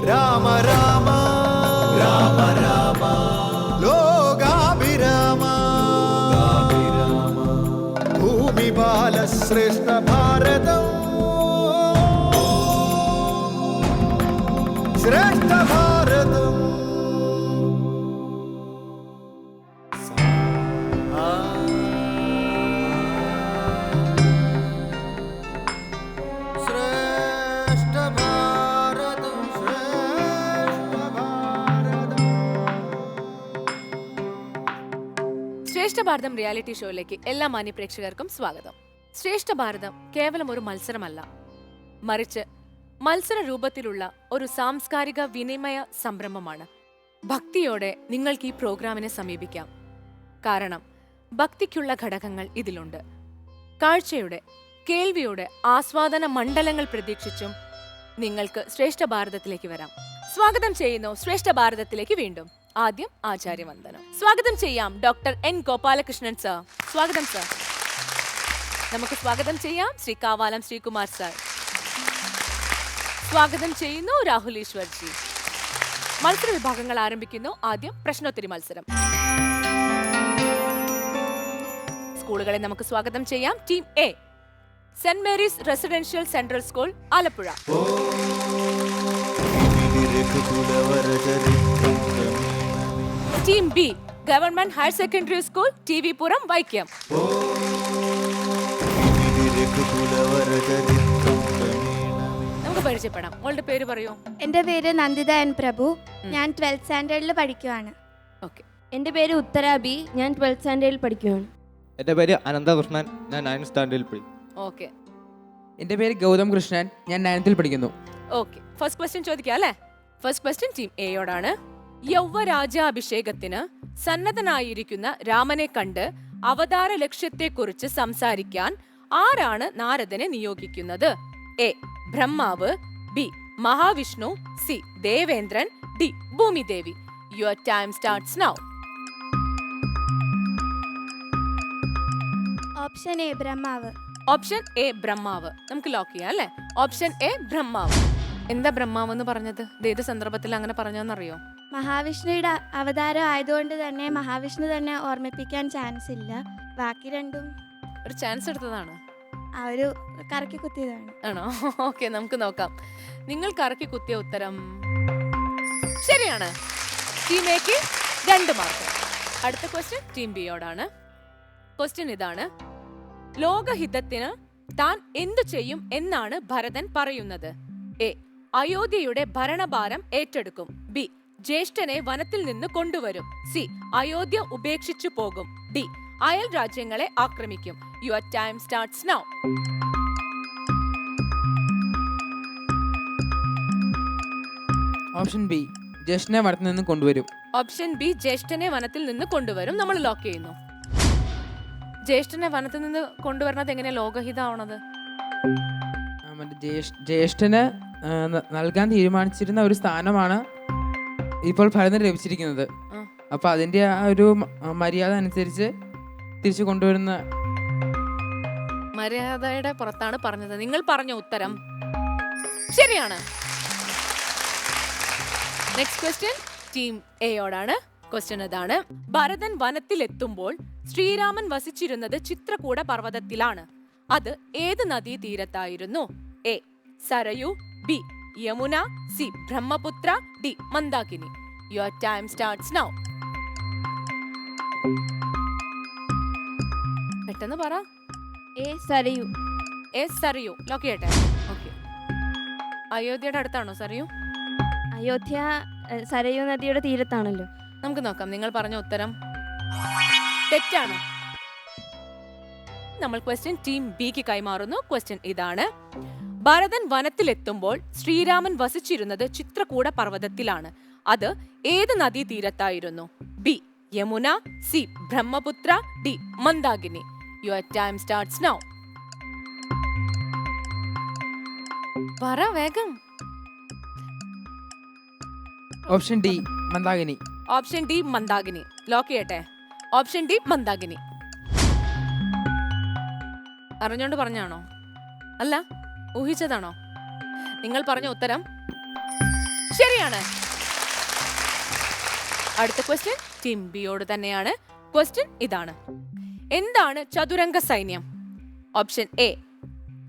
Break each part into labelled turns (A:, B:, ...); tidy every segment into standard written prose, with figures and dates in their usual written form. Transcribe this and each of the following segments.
A: രാമ രാമ രാമ രാമ ലോകാഭിരാമ ഭൂമി ബാലശ്രേഷ്ഠ ഭാരതം ശ്രേഷ്ഠ ഭാരതം.
B: ശ്രേഷ്ഠ ഭാരതം റിയാലിറ്റി ഷോയിലേക്ക് എല്ലാ മാന്യ പ്രേക്ഷകർക്കും സ്വാഗതം. ശ്രേഷ്ഠ ഭാരതം കേവലം ഒരു മത്സരമല്ല, മറിച്ച് മത്സര രൂപത്തിലുള്ള ഒരു സാംസ്കാരിക വിനിമയ സംരംഭമാണ്. ഭക്തിയോടെ നിങ്ങൾക്ക് ഈ പ്രോഗ്രാമിനെ സമീപിക്കാം. കാരണം ഭക്തിക്കുള്ള ഘടകങ്ങൾ ഇതിലുണ്ട്. കാഴ്ചയുടെ, കേൾവിയുടെ ആസ്വാദന മണ്ഡലങ്ങൾ പ്രതീക്ഷിച്ചും നിങ്ങൾക്ക് ശ്രേഷ്ഠ ഭാരതത്തിലേക്ക് വരാം. സ്വാഗതം ചെയ്യുന്നു ശ്രേഷ്ഠ ഭാരതത്തിലേക്ക്. വീണ്ടും ആദ്യം ആചാര്യവന്ദനം. സ്വാഗതം ചെയ്യാം ഡോക്ടർ എൻ ഗോപാലകൃഷ്ണൻ സർ. സ്വാഗതം സർ. നമുക്ക് സ്വാഗതം ചെയ്യാം ശ്രീ കാവാലം ശ്രീകുമാർ സർ. സ്വാഗതം ചെയ്യുന്നു രാഹുൽ ഈശ്വർജി. മത്സര വിഭാഗങ്ങൾ ആരംഭിക്കുന്നു. ആദ്യം പ്രശ്നോത്തരി മത്സരം. സ്കൂളുകളെ നമുക്ക് സ്വാഗതം ചെയ്യാം. Team A, saint Mary's residential central school, Alappuzha. Team B, government higher secondary school, T V Puram, Vaikom. നമുക്ക് പരിചയപ്പെടാം. മോളുടെ പേര് പറയൂ.
C: എൻ്റെ പേര് നന്ദിത എൻ പ്രഭു. ഞാൻ 12th സ്റ്റാൻഡേർഡിൽ പഠിക്കുവാണ്.
B: ഓക്കെ.
D: എൻ്റെ പേര് ഉത്തര ബി. ഞാൻ 12th സ്റ്റാൻഡേർഡിൽ പഠിക്കുകയാണ്.
E: എൻ്റെ പേര് അനന്തകൃഷ്ണൻ. ഞാൻ 9th സ്റ്റാൻഡേർഡിൽ പഠിക്കും.
B: ഓക്കെ.
F: എൻ്റെ പേര് ഗൗതം കൃഷ്ണൻ. ഞാൻ 9th പഠിക്കുന്നു.
B: ഓക്കെ. ഫസ്റ്റ് ക്വസ്റ്റ്യൻ ചോദിക്കാം അല്ലേ? ഫസ്റ്റ് ക്വസ്റ്റ്യൻ ടീം എയോടാണ്. യൗവരാജാഭിഷേകത്തിന് സന്നദ്ധനായിരിക്കുന്ന രാമനെ കണ്ട് അവതാര ലക്ഷ്യത്തെക്കുറിച്ച് സംസാരിക്കാൻ ആരാണ് നാരദനെ നിയോഗിക്കുന്നത്? A Brahma, B Mahavishnu, C Devendran, D Bhoomidevi. Your time starts now.
C: Option A Brahma.
B: Option A Brahma. നമുക്ക് ലോക്ക് ചെയ്യാം അല്ലേ? ഓപ്ഷൻ എ ബ്രഹ്മാവ്. എന്താ ബ്രഹ്മാവ് എന്ന് പറഞ്ഞത്? ഏത് സന്ദർഭത്തിൽ അങ്ങനെ പറഞ്ഞോന്നറിയോ?
C: മഹാവിഷ്ണുയുടെ അവതാരം ആയതുകൊണ്ട് തന്നെ മഹാവിഷ്ണു തന്നെ ഓർമ്മിപ്പിക്കാൻ ചാൻസ് ഇല്ല. ബാക്കി രണ്ടും
B: ഒരു ചാൻസ് എടുത്തതാണ്.
C: ആ ഒരു കറക്കി കുത്തിയതാണ്.
B: ആണോ? ഓക്കെ, നമുക്ക് നോക്കാം. നിങ്ങൾ കറക്കി കുത്തിയ ഉത്തരം ശരിയാണ്. ടീം എക്ക് 2 മാർക്ക്. അടുത്ത ക്വസ്റ്റ്യൻ ടീം ബിയോടാണ്. ക്വസ്റ്റ്യൻ ഇതാണ്. ലോകഹിതത്തിന് താൻ എന്തു ചെയ്യും എന്നാണ് ഭരതൻ പറയുന്നത്? എ അയോധ്യയുടെ ഭരണഭാരം ഏറ്റെടുക്കും, ബി ജ്യേഷ്ഠനെ വനത്തിൽ നിന്ന് കൊണ്ടുവരും, സി അയോധ്യ ഉപേക്ഷിച്ചു പോകും, ഡി അയൽ രാജ്യങ്ങളെ ആക്രമിക്കും. Your time starts now.
F: Option B, ജ്യേഷ്ഠനെ വനത്തിൽ നിന്ന് കൊണ്ടുവരും.
B: ഓപ്ഷൻ ബി, ജ്യേഷ്ഠനെ വനത്തിൽ നിന്ന് കൊണ്ടുവരും. നമ്മൾ ലോക്ക് ചെയ്യുന്നു. ജ്യേഷ്ഠനെ വനത്തിൽ നിന്ന് കൊണ്ടുവരുന്നത് എങ്ങനെ ലോകഹിതമാണത്?
F: ജ്യേഷ്ഠന് നൽകാൻ തീരുമാനിച്ചിരുന്ന ഒരു സ്ഥാനമാണ് ഇപ്പോൾ ഭരതന് ലഭിച്ചിരിക്കുന്നത്. അപ്പൊ അതിന്റെ ആ ഒരു മര്യാദ അനുസരിച്ച് തിരിച്ചു കൊണ്ടുവരുന്ന
B: മര്യാദയുടെ പുറത്താണ് പറഞ്ഞത്. നിങ്ങൾ പറഞ്ഞ ഉത്തരം ശരിയാണ്. നെക്സ്റ്റ് ക്വസ്റ്റ്യൻ ടീം എയോടാണ്. ക്വസ്റ്റ്യൻ ഇതാണ്. ഭരതൻ വനത്തിലെത്തുമ്പോൾ ശ്രീരാമൻ വസിച്ചിരുന്നത് ചിത്രകൂട പർവ്വതത്തിലാണ്. അത് ഏത് നദീ തീരത്തായിരുന്നു? A Sarayu, B Yamuna, C Brahmaputra, D Mandakini. Your time starts now. പെട്ടെന്ന് പറ.
D: A Sarayu.
B: A Sarayu. Lock ചെയ്യട്ടെ. ഓക്കെ. അയോധ്യയുടെ അടുത്താണോ സരയു?
D: അയോധ്യ സരയു നദിയുടെ തീരത്താണല്ലോ.
B: നമുക്ക് നോക്കാം. നിങ്ങൾ പറഞ്ഞ ഉത്തരം തെറ്റാണ്. നമ്മൾ ക്വസ്റ്റ്യൻ ടീം ബിക്ക് കൈമാറുന്നു. ക്വസ്റ്റ്യൻ ഇതാണ്. ഭരതൻ വനത്തിലെത്തുമ്പോൾ ശ്രീരാമൻ വസിച്ചിരുന്നത് ചിത്രകൂട പർവ്വതത്തിലാണ്. അത് ഏത് നദീ തീരത്തായിരുന്നു? B Yamuna, C Brahmaputra, D Mandakini. Your time starts now. പറ വേഗം.
F: Option D Mandakini.
B: Option D Mandakini. Lock ചെയ്യട്ടെ. Option D Mandakini. അറിഞ്ഞോണ്ട് പറഞ്ഞാണോ? അല്ല, ഊഹിച്ചതാണോ? നിങ്ങൾ പറഞ്ഞ ഉത്തരം ശരിയാണ്. അടുത്ത ക്വസ്റ്റ്യൻ ടീം ബിയോട് തന്നെയാണ്. ക്വസ്റ്റ്യൻ ഇതാണ്: എന്താണ് ചതുരംഗ സൈന്യം? ഓപ്ഷൻ എ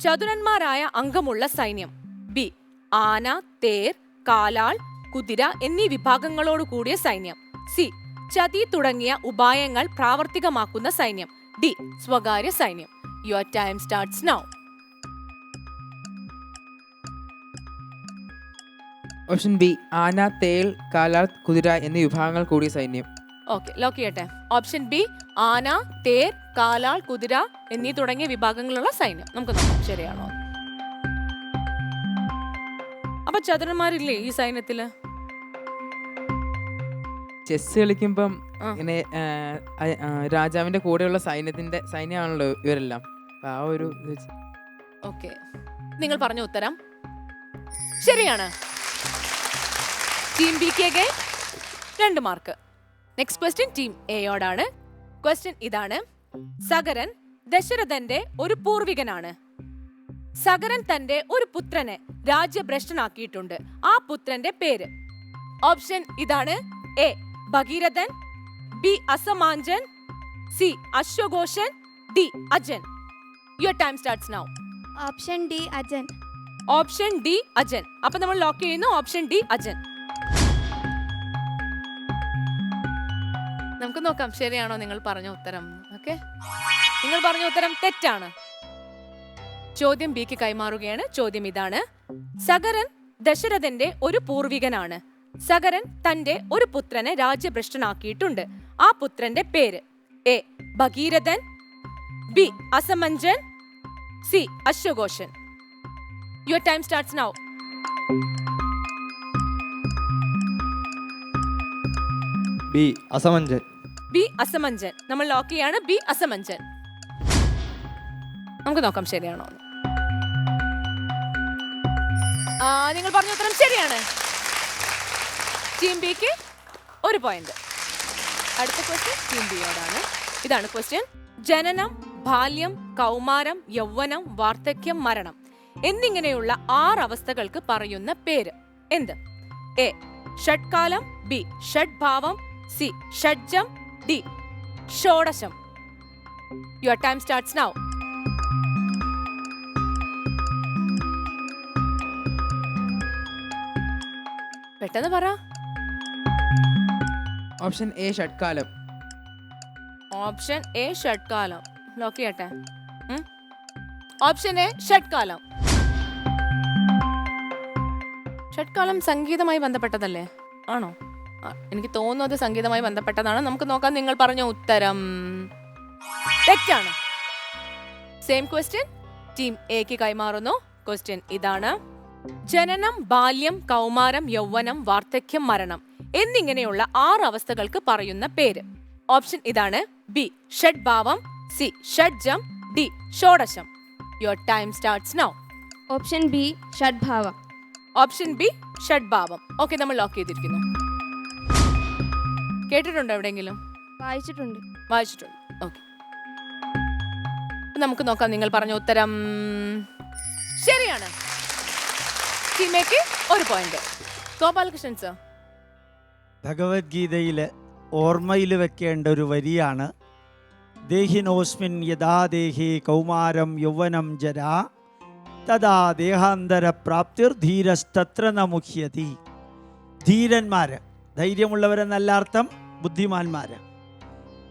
B: ചതുരന്മാരായ അംഗമുള്ള സൈന്യം. ബി ആന, തേർ, കാലാൾ, കുതിര എന്നീ വിഭാഗങ്ങളോട് കൂടിയ സൈന്യം. സി ചതി തുടങ്ങിയ ഉപായങ്ങൾ പ്രാവർത്തികമാക്കുന്ന സൈന്യം. ഡി സ്വകാര്യ സൈന്യം. Your time starts now.
F: Option B ആന, തേൽ, കാലാൾ, കുതിര എന്നീ വിഭാഗങ്ങൾ കൂടിയ സൈന്യം.
B: ഓക്കെ, ലോക്ക് ചെയ്യട്ടെ. ഓപ്ഷൻ ബി ആന, തേർ, കാലാൾ, കുതിര എന്നീ തുടങ്ങിയ വിഭാഗങ്ങളുള്ള സൈന്യം. നമുക്ക് നോക്കാം ശരിയാണോ. അപ്പൊ ചതുരന്മാരില്ലേ ഈ സൈന്യത്തില്?
F: ചെസ് കളിക്കുമ്പം ഇങ്ങനെ രാജാവിന്റെ കൂടെയുള്ള സൈന്യമാണല്ലോ ഇവരെല്ലാം. അപ്പൊ ആ ഒരു
B: ഓക്കെ, നിങ്ങൾ പറഞ്ഞ ഉത്തരം ശരിയാണ്. ടീം ബി ക്ക് 2 മാർക്ക്. നെക്സ്റ്റ് ക്വസ്റ്റ്യൻ ടീം എയോടാണ്. ക്വസ്റ്റ്യൻ ഇതാണ്: സഗരൻ ദശരഥന്റെ ഒരു പൂർവികനാണ്. സഗരൻ തന്റെ ഒരു പുത്രനെ രാജ്യഭ്രഷ്ടനാക്കിയിട്ടുണ്ട്. ആ പുത്രന്റെ പേര്. ഓപ്ഷൻ ഇതാണ്: A Bhagirathan, B Asamanjan, C Ashwaghoshan, D Ajan. Your time starts now.
C: Option D Ajan.
B: Option D Ajan. അപ്പൊ നമ്മൾ ലോക്ക് ചെയ്യുന്നു ഓപ്ഷൻ ഡി അജൻ. നമുക്ക് നോക്കാം ശരിയാണോ നിങ്ങൾ പറഞ്ഞ ഉത്തരം. ഓക്കെ, നിങ്ങൾ പറഞ്ഞ ഉത്തരം തെറ്റാണ്. ചോദ്യം ബിക്ക് കൈമാറുകയാണ്. ചോദ്യം ഇതാണ്: സഗരൻ ദശരഥന്റെ ഒരു പൂർവികനാണ്. സഗരൻ തന്റെ ഒരു പുത്രനെ രാജ്യഭ്രഷ്ടനാക്കിയിട്ടുണ്ട്. ആ പുത്രന്റെ പേര്. A Bhagirathan, B Asamanjan, C Ashwaghoshan. Your time starts now.
E: B Asamanjan.
B: B Asamanjan. നമ്മൾ ലോക്ക് ചെയ്യാണ് ബി അസമഞ്ജൻ. നമുക്ക് നോക്കാം ശരിയാണോ. നിങ്ങൾ പറഞ്ഞ ഉത്തരം ശരിയാണ്. ടീം ബിക്ക് 1 പോയിന്റ്. അടുത്ത ക്വസ്റ്റ്യൻ ടീം ബിയോടാണ്. ഇതാണ് ക്വസ്റ്റ്യൻ: ജനനം, ബാല്യം, കൗമാരം, യൗവനം, വാർദ്ധക്യം, മരണം എന്നിങ്ങനെയുള്ള 6 അവസ്ഥകൾക്ക് പറയുന്ന പേര് എന്ത്? എ ഷഡ്കാലം, ബി ഷഡ്ഭാവം, സി ഷഡ്ജം, ഡി ഷോഡശം. Your time starts now. പെട്ടെന്ന് പറ.
F: ഓപ്ഷൻ എ ഷഡ്കാലം.
B: ഓപ്ഷൻ എ ഷഡ്കാലം. ലോക്ക് ചെയ്യട്ടെ. ഓപ്ഷൻ എ ഷഡ്കാലം. ഷഡ്കാലം സംഗീതമായി ബന്ധപ്പെട്ടതല്ലേ? ആണോ? എനിക്ക് തോന്നുന്നത് സംഗീതമായി ബന്ധപ്പെട്ടതാണ്. നമുക്ക് നോക്കാം. നിങ്ങൾ പറഞ്ഞ ഉത്തരം തെറ്റാണ്. സെയിം ക്വസ്റ്റ്യൻ ടീം എക്ക് കൈമാറുന്നു. ക്വസ്റ്റ്യൻ ഇതാണ്: ജനനം, ബാല്യം, കൗമാരം, യൗവനം, വാർദ്ധക്യം, മരണം എന്നിങ്ങനെയുള്ള 6 അവസ്ഥകൾക്ക് പറയുന്ന പേര്. ഓപ്ഷൻ ഇതാണ്: ബി ഷഡ്ഭാവം, സി ഷഡ്ജം, ഡി ഷോഡശം. Your time starts now.
D: Option B ഷഡ്ഭാവം.
B: ഓപ്ഷൻ ബി ഷഡ്ഭാവം. ഓക്കെ, നമ്മൾ ലോക്ക് ചെയ്തിരിക്കുന്നു. കേട്ടിട്ടുണ്ടോ എവിടെയെങ്കിലും?
D: വായിച്ചിട്ടുണ്ട്.
B: വായിച്ചിട്ടുണ്ട്. ഓക്കെ, നമുക്ക് നോക്കാം. നിങ്ങൾ പറഞ്ഞ ഉത്തരം ശരിയാണ്. ടീമേക്ക് 1 പോയിന്റ്. ഗോപാലകൃഷ്ണൻ സർ.
A: ഭഗവത്ഗീതയിൽ ഓർമ്മയിൽ വെക്കേണ്ട ഒരു വരിയാണ്: ദേഹിനോസ്മിൻ യഥാ ദേഹി കൗമാരം യൗവനം ജരാ തഥാ ദേഹാന്തര പ്രാപ്തിർ ധീരസ്തത്ര ന മുഹ്യതി. ധീരന്മാർ, ധൈര്യമുള്ളവരെന്നല്ല അർത്ഥം, ബുദ്ധിമാന്മാർ.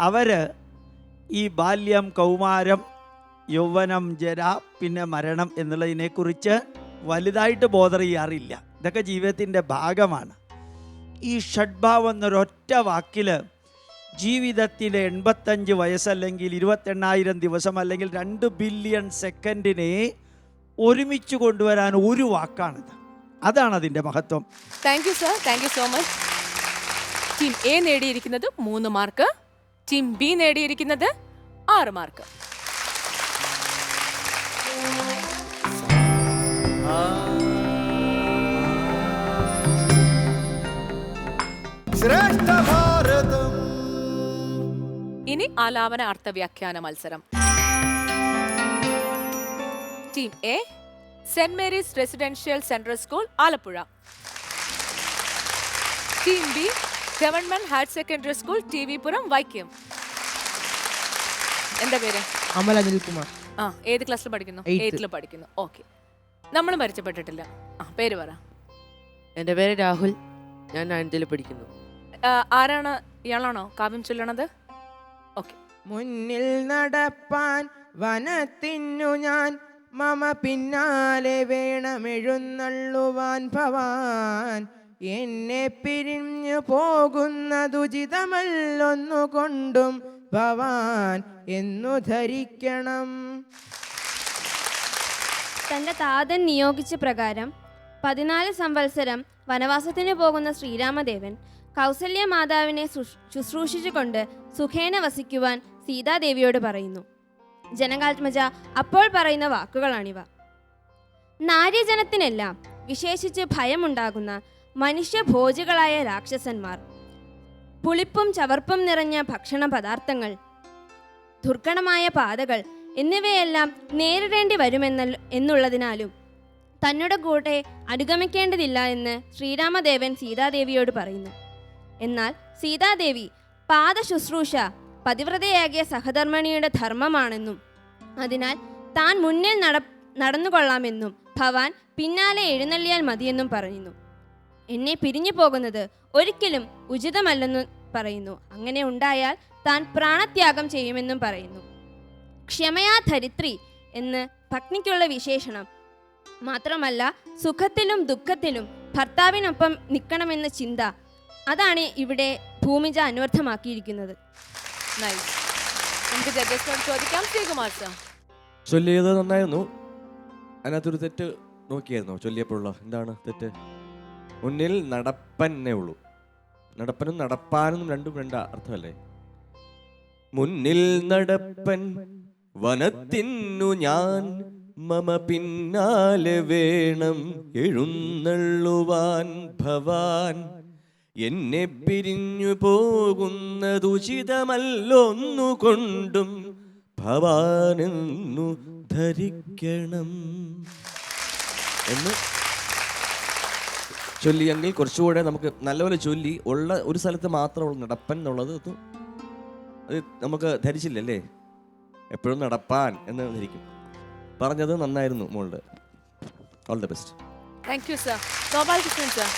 A: അവർ ഈ ബാല്യം, കൗമാരം, യൗവനം, ജര, പിന്നെ മരണം എന്നുള്ളതിനെക്കുറിച്ച് വലുതായിട്ട് ബോധർ ചെയ്യാറില്ല. ഇതൊക്കെ ജീവിതത്തിൻ്റെ ഭാഗമാണ്. ഈ ഷഡ്ഭാവം എന്നൊരൊറ്റ വാക്കിൽ ജീവിതത്തിലെ 85 വയസ്സല്ലെങ്കിൽ 28,000 ദിവസം അല്ലെങ്കിൽ 2 ബില്യൺ സെക്കൻഡിനെ ഒരുമിച്ച് കൊണ്ടുവരാൻ ഒരു വാക്കാണിത്. അതാണ് അതിൻ്റെ മഹത്വം.
B: Thank you sir, thank you so much. Team A നേടിയിരിക്കുന്നത് 3 മാർക്ക്, ടീം ബി നേടിയിരിക്കുന്നത് 6 മാർക്ക്.
A: ശ്രേഷ്ഠ ഭാരതം.
B: ഇനി ആലാപന അർത്ഥവ്യാഖ്യാന മത്സരം. Team A, saint Mary's residential central school, Alappuzha. Team B government higher secondary school T V Puram Vaikom. എന്താ പേര്?
E: അമൽ അനിൽകുമാർ.
B: ആ, ഏത് ക്ലാസ്സിൽ പഠിക്കുന്നു?
E: Eighth.
B: 8th പഠിക്കുന്നു. ഓക്കെ, നമ്മൾ പരിചയപ്പെട്ടിട്ടില്ല. ആ, പേര് പറ.
G: എൻ്റെ പേര് രാഹുൽ, ഞാൻ 9th പഠിക്കുന്നു.
B: ആരാണ്? ഇയാളാണോ കാവ്യം ചൊല്ലണത്? ഓക്കെ.
H: മുന്നിൽ നടപ്പാൻ വനത്തിന്നു ഞാൻ, മമ പിന്നാലെ വേണമെഴുന്നള്ളുവാൻ ഭവാൻ. എന്നെ പിരിഞ്ഞു പോകുന്നതുചിതമല്ലൊന്നുകൊണ്ടും ഭവാൻ എന്നു ധരിക്കണം.
D: തൻ്റെ താതൻ നിയോഗിച്ച പ്രകാരം 14 സംവത്സരം വനവാസത്തിന് പോകുന്ന ശ്രീരാമദേവൻ കൗസല്യ മാതാവിനെ ശുശ്രൂഷിച്ചുകൊണ്ട് സുഖേന വസിക്കുവാൻ സീതാദേവിയോട് പറയുന്നു. ജനകാത്മജ അപ്പോൾ പറയുന്ന വാക്കുകളാണിവ. നാര്യജനത്തിനെല്ലാം വിശേഷിച്ച് ഭയമുണ്ടാകുന്ന മനുഷ്യഭോജികളായ രാക്ഷസന്മാർ, പുളിപ്പും ചവർപ്പും നിറഞ്ഞ ഭക്ഷണ പദാർത്ഥങ്ങൾ, ദുർഘടമായ പാതകൾ എന്നിവയെല്ലാം നേരിടേണ്ടി എന്നുള്ളതിനാലും തന്നോട് കൂടെ അനുഗമിക്കേണ്ടതില്ല എന്ന് ശ്രീരാമദേവൻ സീതാദേവിയോട് പറയുന്നു. എന്നാൽ സീതാദേവി പാദ ശുശ്രൂഷ പതിവ്രതയാകിയ സഹധർമ്മിണിയുടെ ധർമ്മമാണെന്നും അതിനാൽ താൻ മുന്നിൽ നടന്നുകൊള്ളാമെന്നും ഭവാൻ പിന്നാലെ എഴുന്നള്ളിയാൽ മതിയെന്നും പറയുന്നു. എന്നെ പിരിഞ്ഞു പോകുന്നത് ഒരിക്കലും ഉചിതമല്ലെന്നു പറയുന്നു. അങ്ങനെ ഉണ്ടായാൽ താൻ പ്രാണത്യാഗം ചെയ്യുമെന്നും പറയുന്നു. ക്ഷമയാ ധരിത്രി എന്ന് പത്നിക്കുള്ള വിശേഷണം മാത്രമല്ല, സുഖത്തിലും ദുഃഖത്തിലും ഭർത്താവിനൊപ്പം നിൽക്കണമെന്ന ചിന്ത, അതാണ് ഇവിടെ ഭൂമിജ അന്വർത്ഥമാക്കിയിരിക്കുന്നത്.
B: നൈസ്. നമുക്ക് ജഡ്ജസിനോട് ചോദിക്കാം. ശ്രീകുമാർ സർ,
I: ചൊല്ലിയത് നന്നായിരുന്നു. അതിനകത്തൊരു തെറ്റ് നോക്കിയായിരുന്നോ ചൊല്ലിയപ്പോഴുള്ള? എന്താണ് തെറ്റ്? മുന്നിൽ നടപ്പന്നേ ഉള്ളൂ. നടപ്പനും നടപ്പാനും രണ്ടും രണ്ടാ അർത്ഥമല്ലേ? മുന്നിൽ നടപ്പൻ വനത്തിന്നു ഞാൻ, മമ പിന്നാലെ വേണം എഴുന്നള്ളുവാൻ ഭവാൻ. എന്നെ പിരിഞ്ഞു പോകുന്നതുചിതമല്ലൊന്നുകൊണ്ടും ഭവാനെന്നു ധരിക്കണം എന്ന് ചൊല്ലിയെങ്കിൽ കുറച്ചുകൂടെ നമുക്ക് നല്ലപോലെ ചൊല്ലി. ഉള്ള ഒരു സ്ഥലത്ത് മാത്രമുള്ള നടപ്പൻ എന്നുള്ളത് അത് നമുക്ക് ധരിച്ചില്ലല്ലേ? എപ്പോഴും നടപ്പാൻ എന്ന് ധരിക്കും. പറഞ്ഞത് നന്നായിരുന്നു മോളുടെ. All the best.
B: Thank you sir. Gopalakrishnan sir,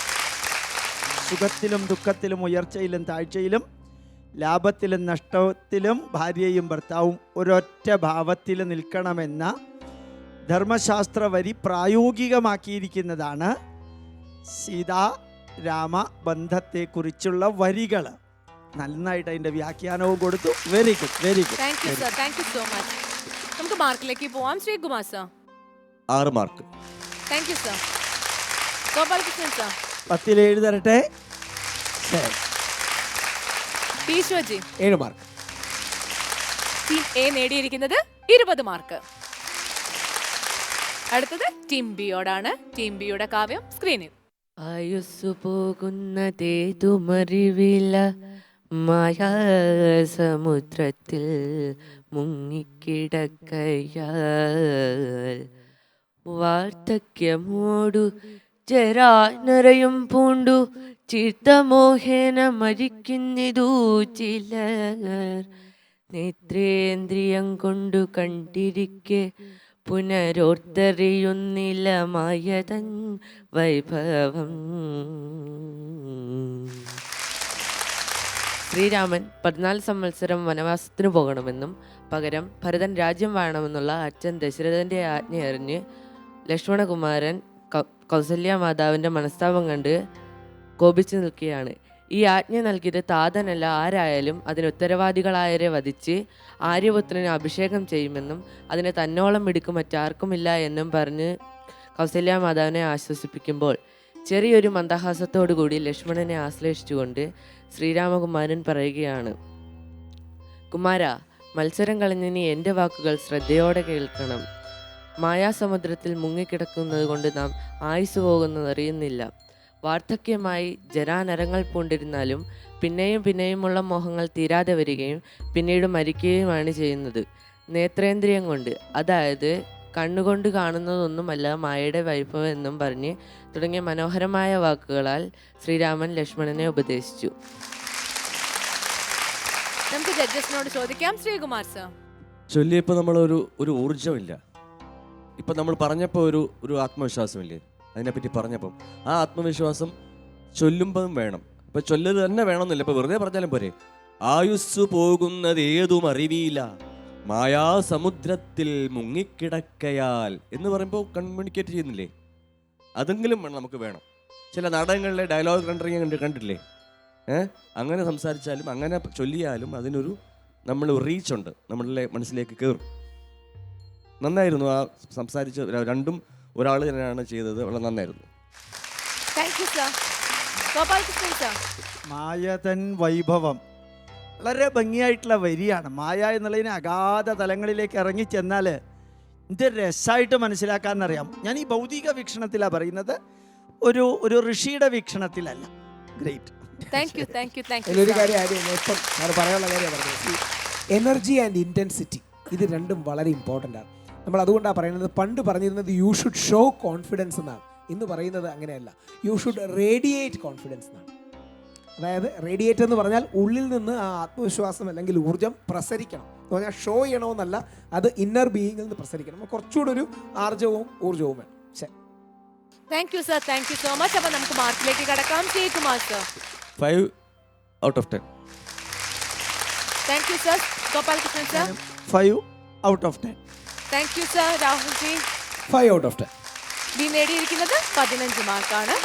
A: സുഖത്തിലും ദുഃഖത്തിലും ഉയർച്ചയിലും താഴ്ചയിലും ലാഭത്തിലും നഷ്ടത്തിലും ഭാര്യയും ഭർത്താവും ഒരൊറ്റ ഭാവത്തിൽ നിൽക്കണമെന്ന ധർമ്മശാസ്ത്ര വരി പ്രായോഗികമാക്കിയിരിക്കുന്നതാണ് സീതാ രാമ ബന്ധത്തെക്കുറിച്ചുള്ള വരികൾ. നന്നായിട്ട് അതിൻ്റെ വ്യാഖ്യാനവും കൊടുത്തു. Very good, very good.
B: Thank you sir, thank you so much. നമുക്ക് മാർക്കിലേക്ക് പോവാം. Sreekumar sir,
I: 6 mark.
B: Thank you sir. Gopalakrishnan sir,
A: 10 7 തരട്ടെ. ശരി.
B: ഈശ്വർജി,
E: 7 മാർക്ക്.
B: ടീം എ നേടിയിരിക്കുന്നത് 20 മാർക്ക്. അടുത്തത് ടീം ബിയോടാണ്. ടീം ബിയുടെ കാവ്യം സ്ക്രീനിൽ.
G: ആയുസ്സു പോകുന്നതേതുമറിവില, മായാസമുദ്രത്തിൽ മുങ്ങിക്കിടക്കയാൽ. വാർദ്ധക്യമോടു ജരാനരയും പൂണ്ടു ചിത്തമോഹേന മരിക്കുന്നിതു ചിലർ. നേത്രേന്ദ്രിയം കൊണ്ടു കണ്ടിരിക്കെ പുനരോർത്തറിയുന്നില്ല മായതൻ വൈഭവം. ശ്രീരാമൻ 14 സംവത്സരം വനവാസത്തിന് പോകണമെന്നും പകരം ഭരതൻ രാജ്യം വേണമെന്നുള്ള അച്ഛൻ ദശരഥൻ്റെ ആജ്ഞയറിഞ്ഞ് ലക്ഷ്മണകുമാരൻ കൗസല്യ മാതാവിൻ്റെ മനസ്താപം കണ്ട് കോപിച്ചു നിൽക്കുകയാണ്. ഈ ആജ്ഞ നൽകിയത് താതനല്ല, ആരായാലും അതിന് ഉത്തരവാദികളായവരെ വധിച്ച് ആര്യപുത്രന് അഭിഷേകം ചെയ്യുമെന്നും അതിന് തന്നോളം മിടുക്ക് മറ്റാർക്കുമില്ല എന്നും പറഞ്ഞ് കൗസല്യ മാതാവിനെ ആശ്വസിപ്പിക്കുമ്പോൾ ചെറിയൊരു മന്ദഹാസത്തോടു കൂടി ലക്ഷ്മണനെ ആശ്ലേഷിച്ചുകൊണ്ട് ശ്രീരാമകുമാരൻ പറയുകയാണ്, കുമാര, മത്സരം കളഞ്ഞിനി എൻ്റെ വാക്കുകൾ ശ്രദ്ധയോടെ കേൾക്കണം. മായാസമുദ്രത്തിൽ മുങ്ങിക്കിടക്കുന്നത് കൊണ്ട് നാം ആയുസ് പോകുന്നതറിയുന്നില്ല. വാർദ്ധക്യമായി ജരാനരങ്ങൾ പൂണ്ടിരുന്നാലും പിന്നെയും പിന്നെയുമുള്ള മോഹങ്ങൾ തീരാതെ വരികയും പിന്നീട് മരിക്കുകയുമാണ് ചെയ്യുന്നത്. നേത്രേന്ദ്രിയം കൊണ്ട്, അതായത് കണ്ണുകൊണ്ട് കാണുന്നതൊന്നുമല്ല മായയുടെ വൈഭവം എന്നും പറഞ്ഞ് തുടങ്ങിയ മനോഹരമായ വാക്കുകളാൽ ശ്രീരാമൻ ലക്ഷ്മണനെ ഉപദേശിച്ചു.
B: നമുക്ക് ജഡ്ജസിനോട് ചോദിക്കാം. ശ്രീകുമാർ സർ,
I: ചൊല്ലിയപ്പോൾ ഒരു ഊർജ്ജമില്ല. ഇപ്പം നമ്മൾ പറഞ്ഞപ്പോൾ ഒരു ആത്മവിശ്വാസമില്ലേ, അതിനെപ്പറ്റി പറഞ്ഞപ്പം ആ ആത്മവിശ്വാസം ചൊല്ലുമ്പം വേണം. ഇപ്പം ചൊല്ലത് തന്നെ വേണമെന്നില്ല, ഇപ്പം വെറുതെ പറഞ്ഞാലും പോരെ. ആയുസ് പോകുന്നത് ഏതും അറിവിയില്ല, മായാസമുദ്രത്തിൽ മുങ്ങിക്കിടക്കയാൽ എന്ന് പറയുമ്പോൾ കമ്മ്യൂണിക്കേറ്റ് ചെയ്യുന്നില്ലേ, അതെങ്കിലും വേണം, നമുക്ക് വേണം. ചില നാടകങ്ങളിലെ ഡയലോഗ് റെൻഡറിങ് കണ്ടിട്ടില്ലേ, അങ്ങനെ സംസാരിച്ചാലും അങ്ങനെ ചൊല്ലിയാലും അതിനൊരു റീച്ച് ഉണ്ട്, നമ്മളുടെ മനസ്സിലേക്ക് കയറും. നന്നായിരുന്നു ആ സംസാരിച്ച രണ്ടും ഒരാൾ തന്നെയാണ് ചെയ്തത്, വളരെ നന്നായിരുന്നു.
B: Thank you sir. Gopalakrishnan sir,
A: മായതൻ വൈഭവം വളരെ ഭംഗിയായിട്ടുള്ള വരിയാണ്. മായ എന്നുള്ളതിന് അഗാധ തലങ്ങളിലേക്ക് ഇറങ്ങിച്ചെന്നാൽ ഇത് രസമായിട്ട് മനസ്സിലാക്കാമെന്നറിയാം. ഞാൻ ഈ ഭൗതിക വീക്ഷണത്തിലാണ് പറയുന്നത്, ഒരു ഋഷിയുടെ വീക്ഷണത്തിലല്ല. Great.
B: Thank you thank you thank you.
J: അതിലൊരു കാര്യം ആഡ് ചെയ്യുന്നത്, ഇപ്പം ഞാൻ പറയാനുള്ള കാര്യം പറഞ്ഞത്, എനർജി ആൻഡ് ഇൻറ്റൻസിറ്റി ഇത് രണ്ടും വളരെ ഇമ്പോർട്ടൻ്റ് ആണ്. നമ്മൾ അതുകൊണ്ടാണ് പറയുന്നത്, പണ്ട് പറഞ്ഞിരുന്നത് യു ഷുഡ് ഷോ കോൺഫിഡൻസ് എന്നാണ്. ഇന്ന് പറയുന്നത് അങ്ങനെയല്ല, യു ഷുഡ് റേഡിയേറ്റ് കോൺഫിഡൻസ് എന്നാണ്. അതായത് റേഡിയേറ്റ് എന്ന് പറഞ്ഞാൽ ഉള്ളിൽ നിന്ന് ആ ആത്മവിശ്വാസം അല്ലെങ്കിൽ ഊർജ്ജം പ്രസരിക്കണം എന്ന് പറഞ്ഞാൽ ഷോ ചെയ്യണമെന്നല്ല, അത് ഇന്നർ ബീയിങ്ങിൽ നിന്ന് പ്രസരിക്കണം. കുറച്ചുകൂടെ ഒരു ആർജവും ഊർജ്ജവും വേണം. ശരി,
B: thank you sir, thank you so much. അപ്പോൾ നമുക്ക് മാർക്കിലേക്ക് കടക്കാം. Sreekumar sir,
I: 5 out of 10.
B: Thank you sir. Gopalakrishnan sir,
A: 5 out of 10.
B: Thank you sir. Rahul ji,
J: 5 out of 10.
B: B നേടിയിരിക്കുന്നത് 15 മാർക്കാണ്.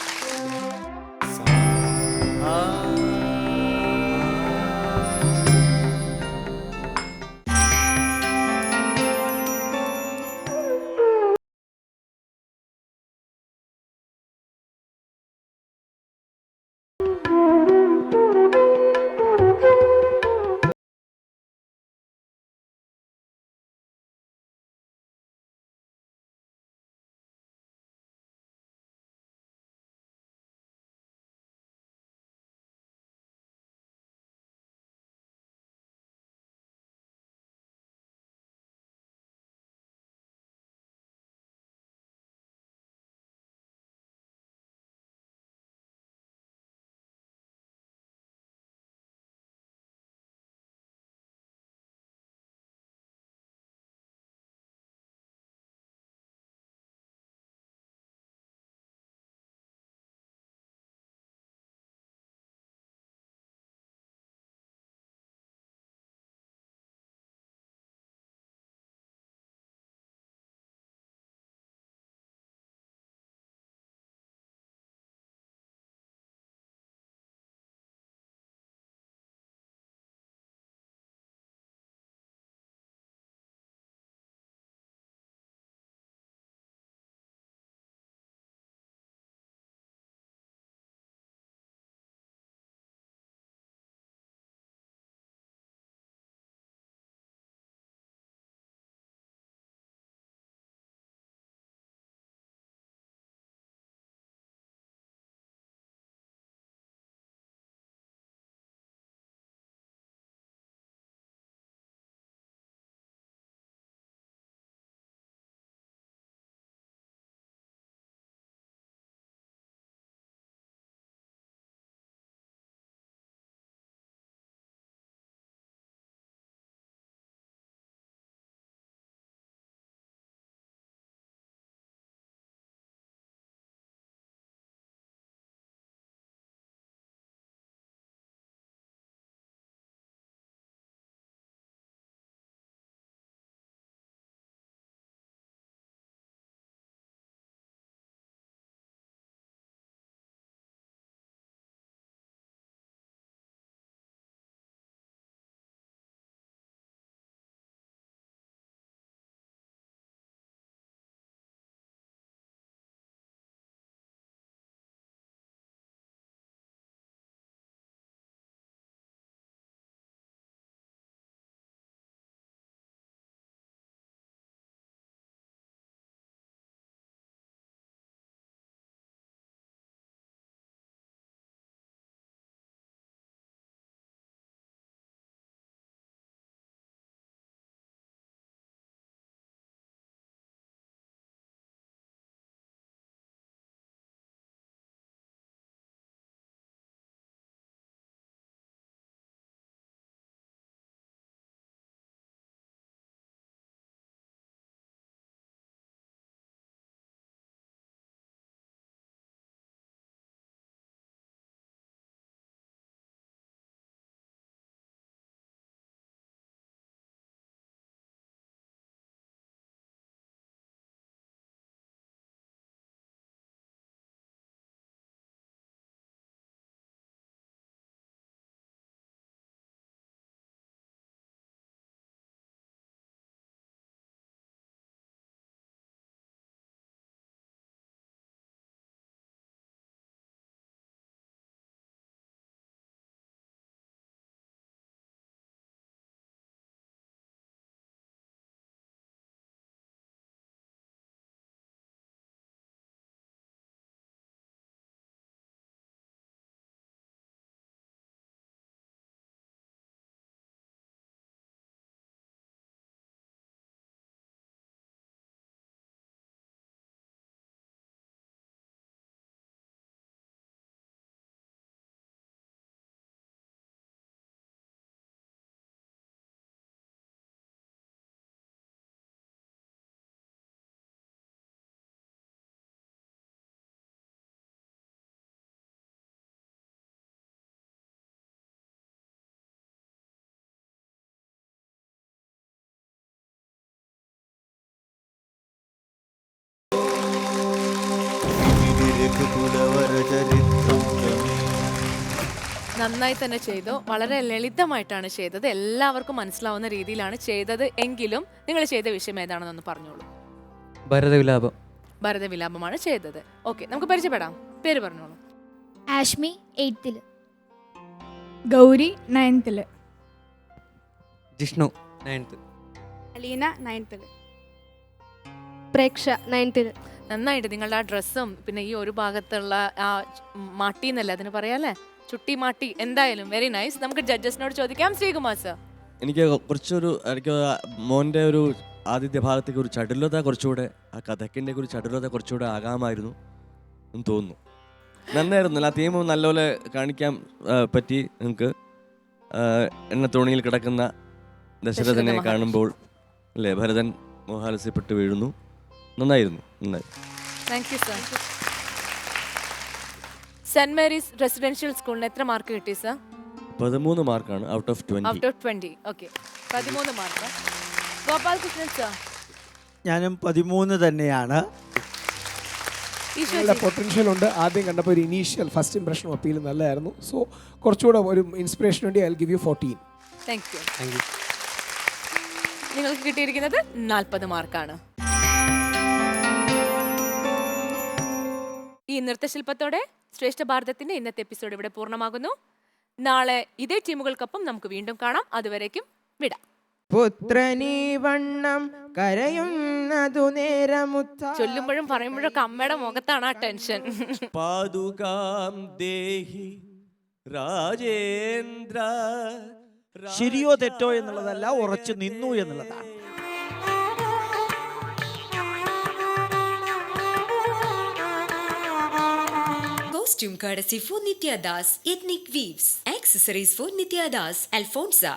A: രഘുകുലവരചരിത്രം
B: നന്നായി തന്നെ ചെയ്തു. വളരെ ലളിതമായിട്ടാണ് ചെയ്തത്. എല്ലാവർക്കും മനസ്സിലാവുന്ന രീതിയിലാണ് ചെയ്തത്. എങ്കിലും നിങ്ങൾ ചെയ്ത വിഷയം ഏതാണെന്നൊന്ന് പറഞ്ഞോളൂ.
E: ഭരതവിലാപം.
B: ഭരതവിലാപമാണ് ചെയ്തത്. ഓക്കെ, നമുക്ക് പരിചയപ്പെടാം. പേര് പറഞ്ഞോളൂ.
C: Ashmi 8th.
K: Gauri 9th.
E: Jishnu 9th.
K: Aleena 9th.
C: പ്രേക്ഷ 9th.
B: നന്നായിട്ട് നിങ്ങളുടെ ആ ഡ്രസ്സും പിന്നെ ഈ ഒരു ഭാഗത്തുള്ള ആ മാട്ടി എന്നല്ലേ അതിന് പറയാല്ലേ, ചുട്ടി മാട്ടി. എന്തായാലും വെരി നൈസ്. നമുക്ക് ജഡ്ജസിനോട് ചോദിക്കാം. ശ്രീകുമാർ സർ,
I: എനിക്ക് കുറച്ചൊരു എനിക്ക് മോൻ്റെ ഒരു ആദ്യത്തെ ഭാഗത്തേക്ക് ഒരു ചടുലത കുറച്ചുകൂടെ, ആ കഥക്കിൻ്റെ ഒരു ചടുലത കുറച്ചുകൂടെ ആകാമായിരുന്നു എന്ന് തോന്നുന്നു. നന്നായിരുന്നു. ആ തീം നല്ലപോലെ കാണിക്കാൻ പറ്റി നിങ്ങൾക്ക്. എണ്ണത്തോണിയിൽ കിടക്കുന്ന ദശരഥനെ കാണുമ്പോൾ അല്ലേ ഭരതൻ മോഹാലസ്യപ്പെട്ട് വീഴുന്നു. നന്നായിരുന്നു, നന്നായി.
B: Thank you sir. Saint Mary's residential സ്കൂളിന് എത്ര മാർക്ക് കിട്ടി സർ?
I: 13 മാർക്കാണ് out of 20.
B: Out of 20. Okay, 13 mark. Gopalkrishnan sir?
A: ഞാനും 13 തന്നെയാണ്.
J: നിങ്ങളുടെ പൊട്ടൻഷ്യൽ ഉണ്ട്. ആദ്യം കണ്ടപ്പോൾ ഒരു ഇനീഷ്യൽ ഫസ്റ്റ് ഇംപ്രഷൻ അപ്പീൽ നല്ലതായിരുന്നു. സോ കുറച്ചുകൂടെ ഒരു ഇൻസ്പിറേഷൻ വേണ്ടി I will give you 14.
B: Thank you. നിങ്ങൾക്ക് കിട്ടിയിരിക്കുന്നത് 40 മാർക്കാണ്. ഈ നൃത്തശില്പത്തോടെ ശ്രേഷ്ഠ ഭാരതത്തിന്റെ ഇന്നത്തെ എപ്പിസോഡ് ഇവിടെ പൂർണ്ണമാകുന്നു. നാളെ ഇതേ ടീമുകൾക്കൊപ്പം നമുക്ക് വീണ്ടും കാണാം. അതുവരേക്കും വിടാം.
H: പുത്രനീ വണ്ണം കരയുന്നതു നേരമുത്ത
B: ചൊല്ലുമ്പോഴും പറയുമ്പോഴൊക്കെ അമ്മയുടെ മുഖത്താണ് ആ ടെൻഷൻ.
I: പാദുകാം ദേഹി രാജേന്ദ്ര.
A: ശരിയോ തെറ്റോ എന്നുള്ളതല്ല, ഉറച്ചു നിന്നു എന്നുള്ളതാണ്.
L: Costume courtesy for Nitya Das, Ethnic Weaves, accessories for Nitya Das, Alfonsa.